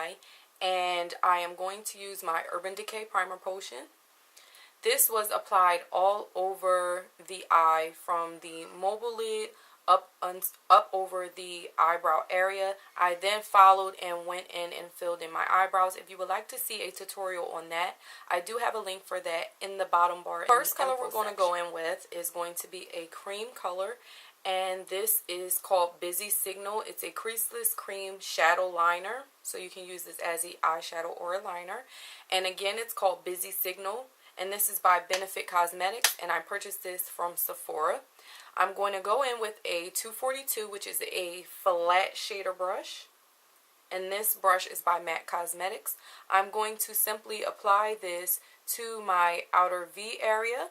eye, and I am going to use my Urban Decay Primer Potion. This was applied all over the eye from the mobile lid up over the eyebrow area. I then followed and went in and filled in my eyebrows. If you would like to see a tutorial on that, I do have a link for that in the bottom bar. First color we're going to go in with is going to be a cream color, and this is called Busy Signal. It's a creaseless cream shadow liner, so you can use this as an eyeshadow or a liner. And again, it's called Busy Signal, and this is by Benefit Cosmetics, and I purchased this from Sephora. I'm going to go in with a 242, which is a flat shader brush, and this brush is by MAC Cosmetics. I'm going to simply apply this to my outer V area,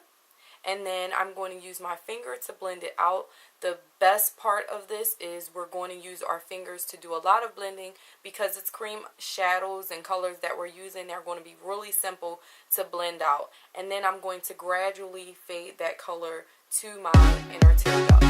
and then I'm going to use my finger to blend it out. The best part of this is we're going to use our fingers to do a lot of blending, because it's cream shadows and colors that we're using. They're going to be really simple to blend out. And then I'm going to gradually fade that color to my inner tear duct.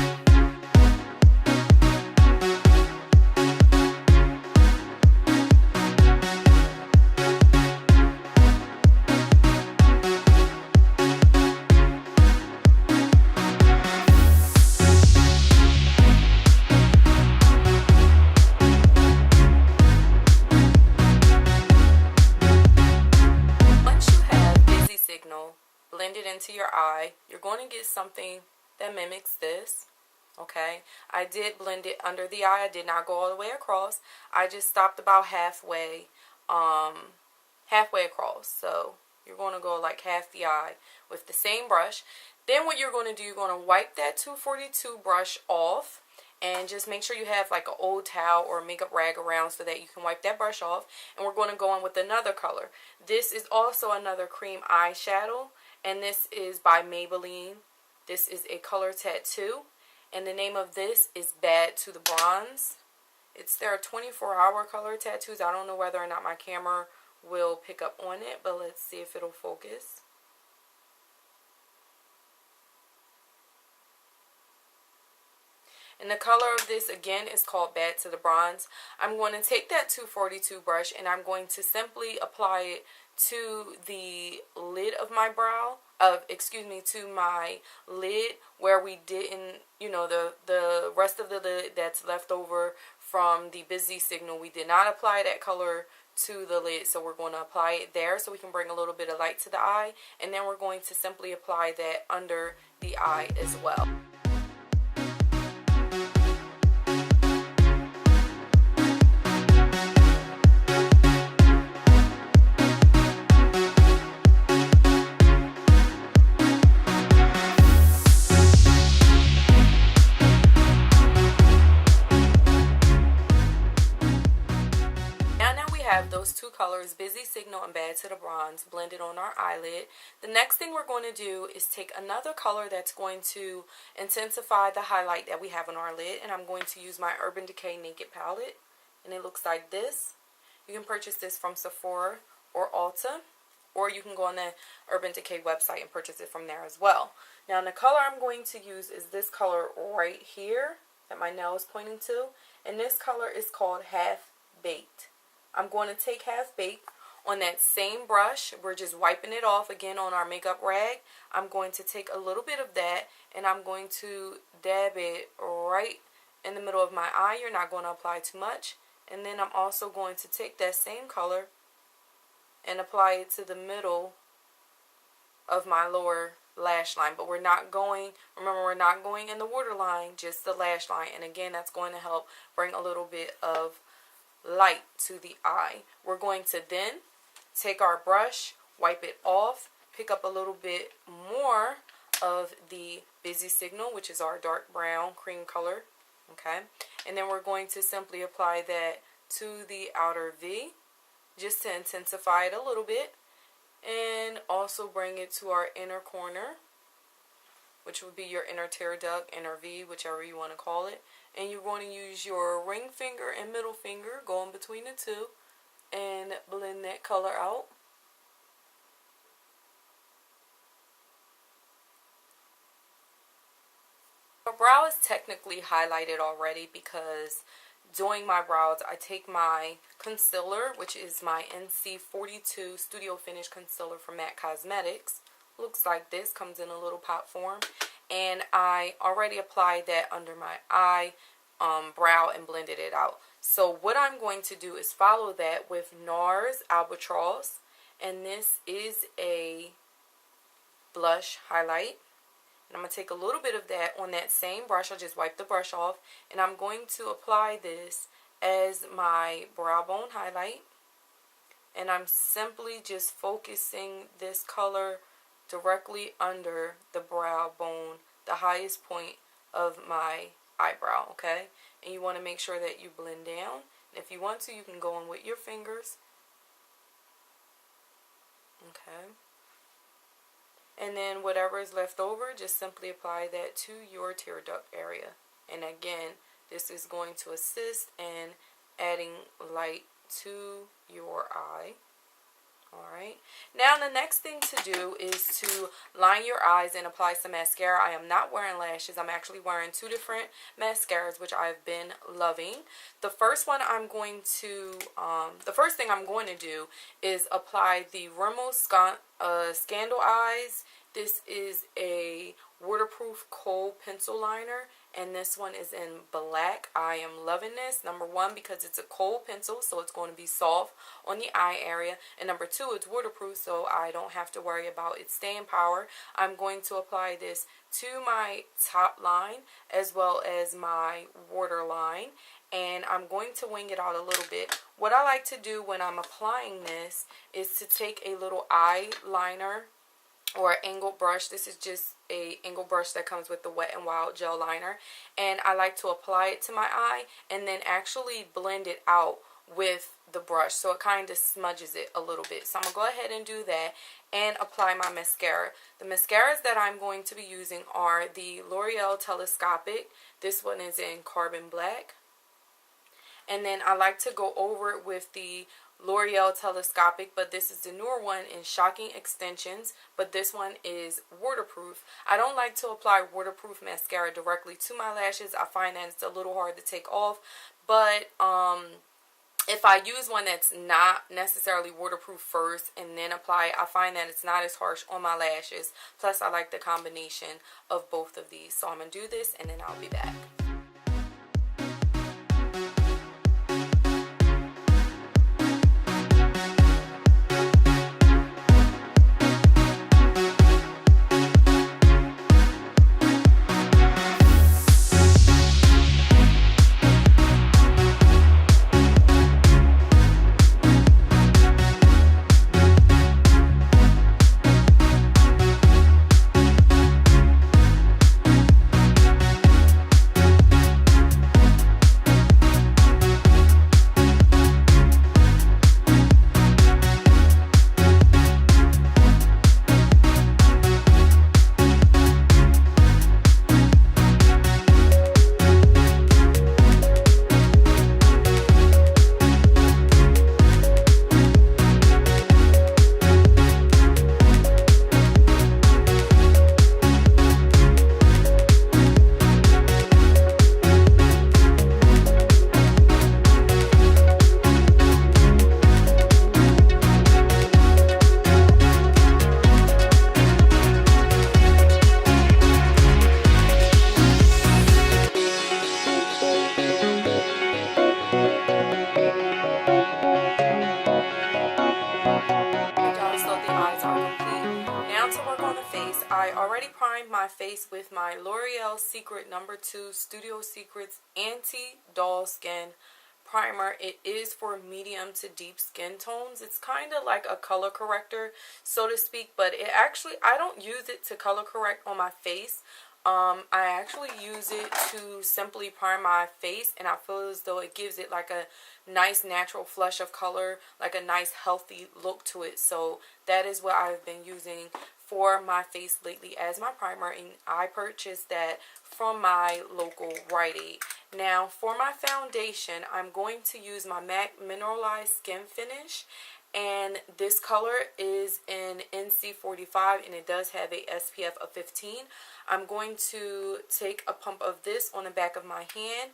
Blend it into your eye. You're going to get something that mimics this. Okay, I did blend it under the eye. I did not go all the way across. I just stopped about halfway across. So you're going to go like half the eye with the same brush. Then what you're going to do, you're going to wipe that 242 brush off, and just make sure you have like an old towel or a makeup rag around so that you can wipe that brush off. And we're going to go in with another color. This is also another cream eyeshadow, and this is by Maybelline. This is a color tattoo, and the name of this is Bad to the Bronze. It's their 24-hour color tattoos. I don't know whether or not my camera will pick up on it, but let's see if it'll focus. And the color of this again is called Bad to the Bronze. I'm going to take that 242 brush and I'm going to simply apply it to the lid of my brow, to my lid where we didn't, the rest of the lid that's left over from the Busy Signal. We did not apply that color to the lid, so we're going to apply it there so we can bring a little bit of light to the eye, and then we're going to simply apply that under the eye as well. Those two colors, Busy Signal and Bad to the Bronze, blended on our eyelid. The next thing we're going to do is take another color that's going to intensify the highlight that we have on our lid, and I'm going to use my Urban Decay Naked Palette, and it looks like this. You can purchase this from Sephora or Ulta, or you can go on the Urban Decay website and purchase it from there as well. Now the color I'm going to use is this color right here that my nail is pointing to, and this color is called Half Baked. I'm going to take Half Baked on that same brush. We're just wiping it off again on our makeup rag. I'm going to take a little bit of that and I'm going to dab it right in the middle of my eye. You're not going to apply too much. And then I'm also going to take that same color and apply it to the middle of my lower lash line. But we're not going in the waterline, just the lash line. And again, that's going to help bring a little bit of light to the eye. We're going to then take our brush, wipe it off, pick up a little bit more of the Busy Signal, which is our dark brown cream color, okay, and then we're going to simply apply that to the outer V just to intensify it a little bit, and also bring it to our inner corner, which would be your inner tear duct, inner V, whichever you want to call it. And you're going to use your ring finger and middle finger, go in between the two, and blend that color out. Our brow is technically highlighted already because doing my brows, I take my concealer, which is my NC42 Studio Finish Concealer from MAC Cosmetics. Looks like this, comes in a little pot form. And I already applied that under my eye, brow, and blended it out. So what I'm going to do is follow that with NARS Albatross. And this is a blush highlight. And I'm going to take a little bit of that on that same brush. I just wiped the brush off. And I'm going to apply this as my brow bone highlight. And I'm simply just focusing this color directly under the brow bone, the highest point of my eyebrow, okay? And you want to make sure that you blend down. And if you want to, you can go in with your fingers. Okay. And then whatever is left over, just simply apply that to your tear duct area. And again, this is going to assist in adding light to your eye. Alright, now the next thing to do is to line your eyes and apply some mascara. I am not wearing lashes. I'm actually wearing two different mascaras, which I've been loving. The first thing I'm going to do is apply the Rimmel Scandal Eyes. This is a waterproof kohl pencil liner, and this one is in black. I am loving this. Number one, because it's a kohl pencil, so it's going to be soft on the eye area. And number two, it's waterproof, so I don't have to worry about its staying power. I'm going to apply this to my top line as well as my waterline. And I'm going to wing it out a little bit. What I like to do when I'm applying this is to take a little eyeliner or angled brush. This is just a angled brush that comes with the Wet n Wild gel liner, and I like to apply it to my eye and then actually blend it out with the brush so it kind of smudges it a little bit. So I'm gonna go ahead and do that and apply my mascara. The mascaras that I'm going to be using are the L'Oreal Telescopic. This one is in Carbon Black, and then I like to go over it with the L'Oreal Telescopic, but this is the newer one in Shocking Extensions, but this one is waterproof. I don't like to apply waterproof mascara directly to my lashes. I find that it's a little hard to take off, but if I use one that's not necessarily waterproof first and then apply it, I find that it's not as harsh on my lashes. Plus, I like the combination of both of these. So I'm going to do this and then I'll be back. I already primed my face with my L'Oreal Secret No. 2 Studio Secrets Anti-Dull Skin Primer. It is for medium to deep skin tones. It's kind of like a color corrector, so to speak, but it actually, I don't use it to color correct on my face. I actually use it to simply prime my face, and I feel as though it gives it like a nice natural flush of color, like a nice healthy look to it. So that is what I've been using for my face lately as my primer, and I purchased that from my local Rite Aid. Now for my foundation, I'm going to use my MAC Mineralized Skin Finish, and this color is in NC45 and it does have a SPF of 15. I'm going to take a pump of this on the back of my hand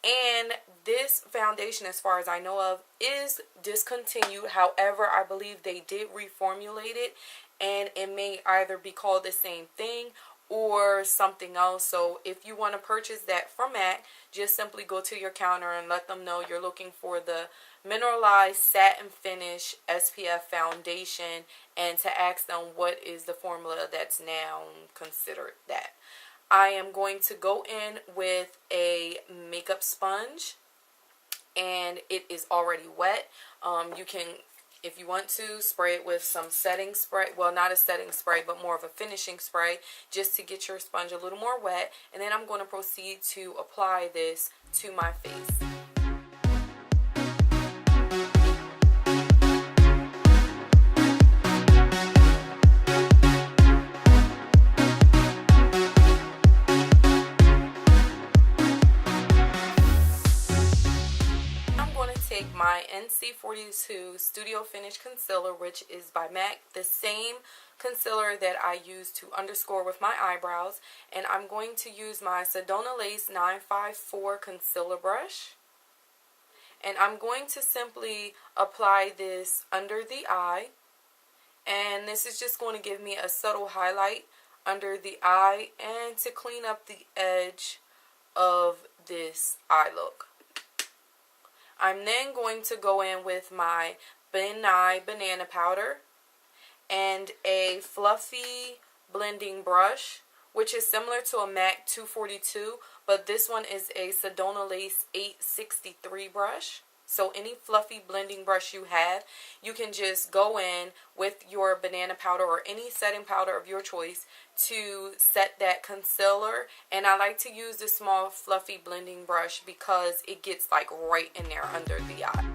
And this foundation, as far as I know of, is discontinued. However, I believe they did reformulate it, and it may either be called the same thing or something else. So if you want to purchase that from MAC, just simply go to your counter and let them know you're looking for the mineralized satin finish SPF foundation, and to ask them what is the formula that's now considered that. I am going to go in with a makeup sponge, and it is already wet. You can, if you want to, spray it with some setting spray. Well, not a setting spray, but more of a finishing spray, just to get your sponge a little more wet. And then I'm going to proceed to apply this to my face. My NC42 Studio Finish Concealer, which is by MAC, the same concealer that I use to underscore with my eyebrows, and I'm going to use my Sedona Lace 954 concealer brush, and I'm going to simply apply this under the eye, and this is just going to give me a subtle highlight under the eye and to clean up the edge of this eye look. I'm then going to go in with my Ben Nye banana powder and a fluffy blending brush, which is similar to a MAC 242, but this one is a Sedona Lace 863 brush. So any fluffy blending brush you have, you can just go in with your banana powder or any setting powder of your choice to set that concealer. And I like to use this small fluffy blending brush because it gets like right in there under the eye.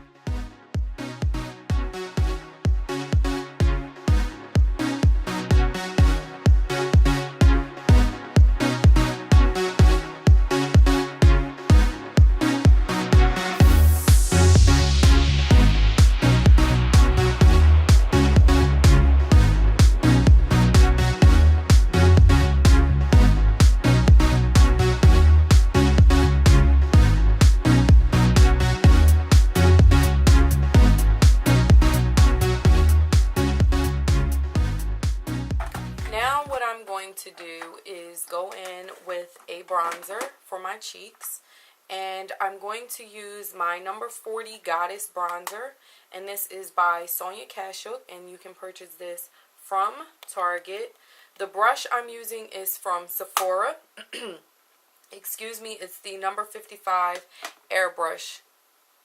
To do is go in with a bronzer for my cheeks, and I'm going to use my number 40 Goddess bronzer, and this is by Sonia Kashuk, and you can purchase this from Target. The brush I'm using is from Sephora. Excuse me, it's the number 55 airbrush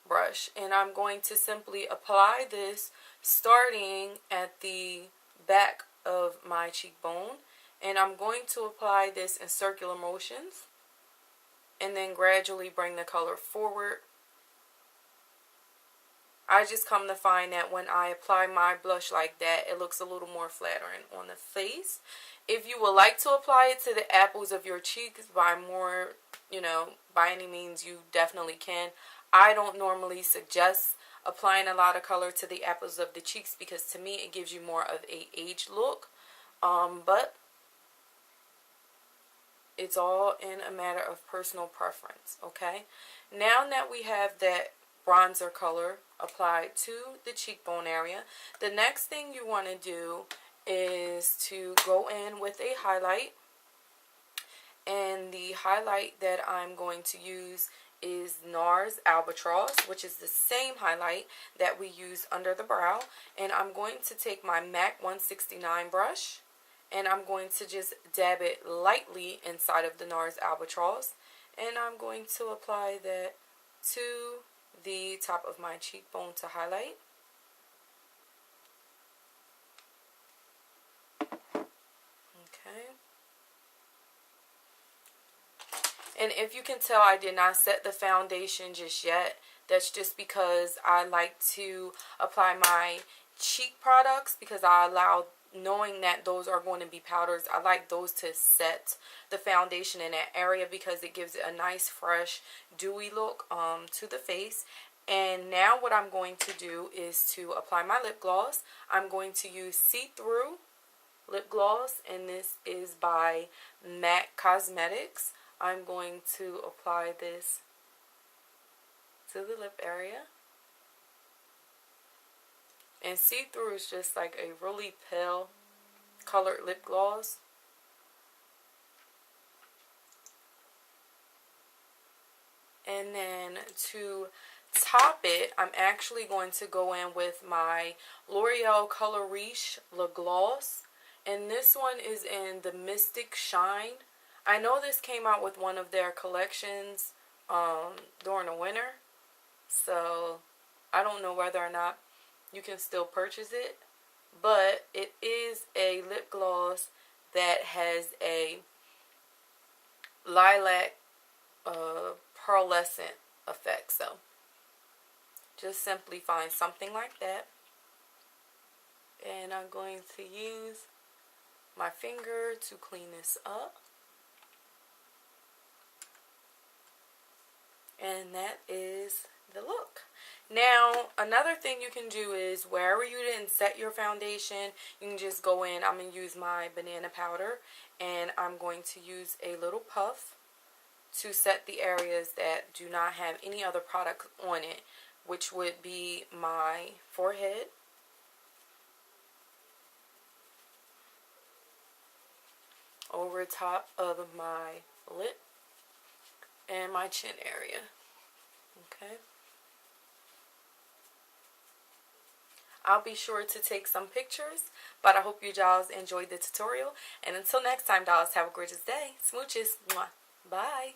brush, and I'm going to simply apply this starting at the back of my cheekbone. And I'm going to apply this in circular motions and then gradually bring the color forward. I just come to find that when I apply my blush like that, it looks a little more flattering on the face. If you would like to apply it to the apples of your cheeks by more, by any means, you definitely can. I don't normally suggest applying a lot of color to the apples of the cheeks because to me it gives you more of a aged look. But it's all in a matter of personal preference, okay? Now that we have that bronzer color applied to the cheekbone area, the next thing you want to do is to go in with a highlight. And the highlight that I'm going to use is NARS Albatross, which is the same highlight that we use under the brow. And I'm going to take my MAC 169 brush, and I'm going to just dab it lightly inside of the NARS Albatross. And I'm going to apply that to the top of my cheekbone to highlight. Okay. And if you can tell, I did not set the foundation just yet. That's just because I like to apply my cheek products because I allow, knowing that those are going to be powders, I like those to set the foundation in that area because it gives it a nice, fresh, dewy look to the face. And now what I'm going to do is to apply my lip gloss. I'm going to use See-Through lip gloss, and this is by MAC Cosmetics. I'm going to apply this to the lip area. And see-through is just like a really pale colored lip gloss. And then to top it, I'm actually going to go in with my L'Oreal Color Riche Lip Gloss. And this one is in the Mystic Shine. I know this came out with one of their collections during the winter. So I don't know whether or not you can still purchase it. But it is a lip gloss that has a lilac pearlescent effect. So just simply find something like that. And I'm going to use my finger to clean this up. And that is the look. Now, another thing you can do is wherever you didn't set your foundation, you can just go in. I'm going to use my banana powder, and I'm going to use a little puff to set the areas that do not have any other product on it, which would be my forehead, over top of my lip, and my chin area. Okay. I'll be sure to take some pictures, but I hope you dolls enjoyed the tutorial. And until next time, dolls, have a gorgeous day. Smooches. Mwah. Bye.